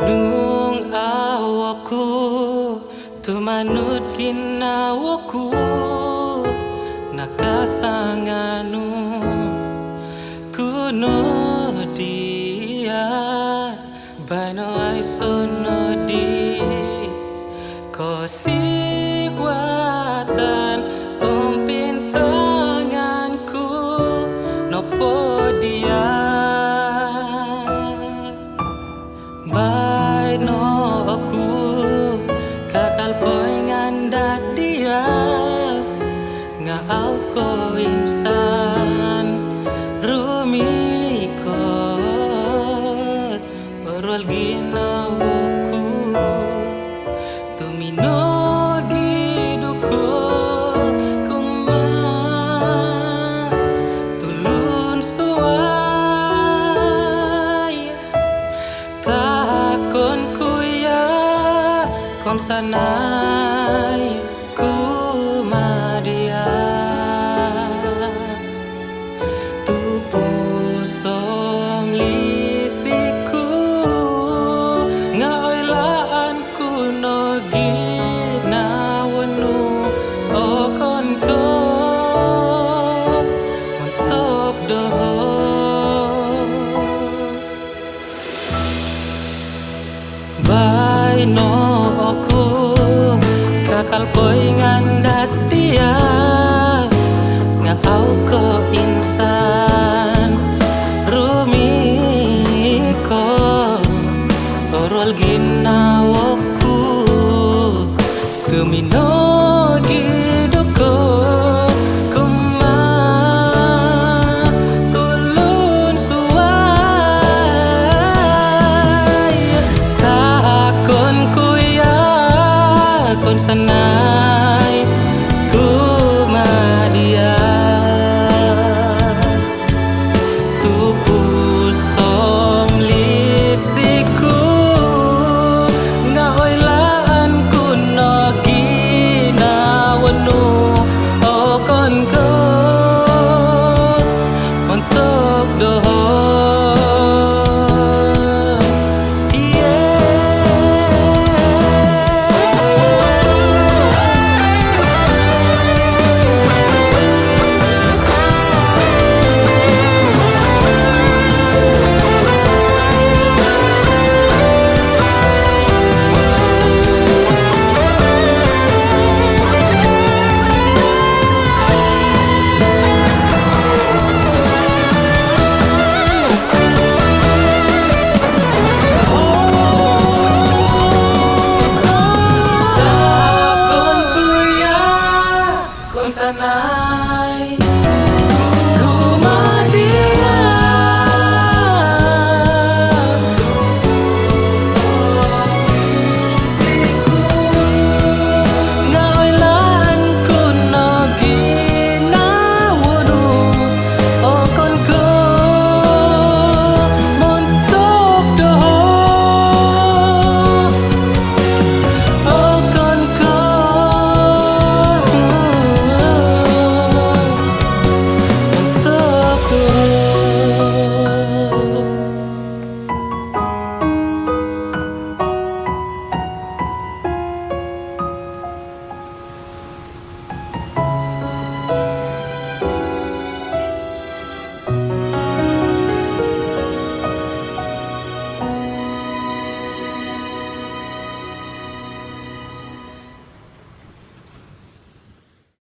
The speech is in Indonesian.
Nung awaku tu manut ginawaku nakasanganu kuno dia bano ay sono di ko siwatan umpintanganku nopo dia Bai no aku kakal boy ngandat dia ngau ko insan rumi kot orol ginawaku tumino giduko kuma tulun suai takon kuya kon sanay kumadia tu pusom lisiku ngaoilaan kuno ginawanu o kon ko mentok doho Bai no aku kakal boy ngandat dia ngau ko insan rumi ko orol ginawaku tumino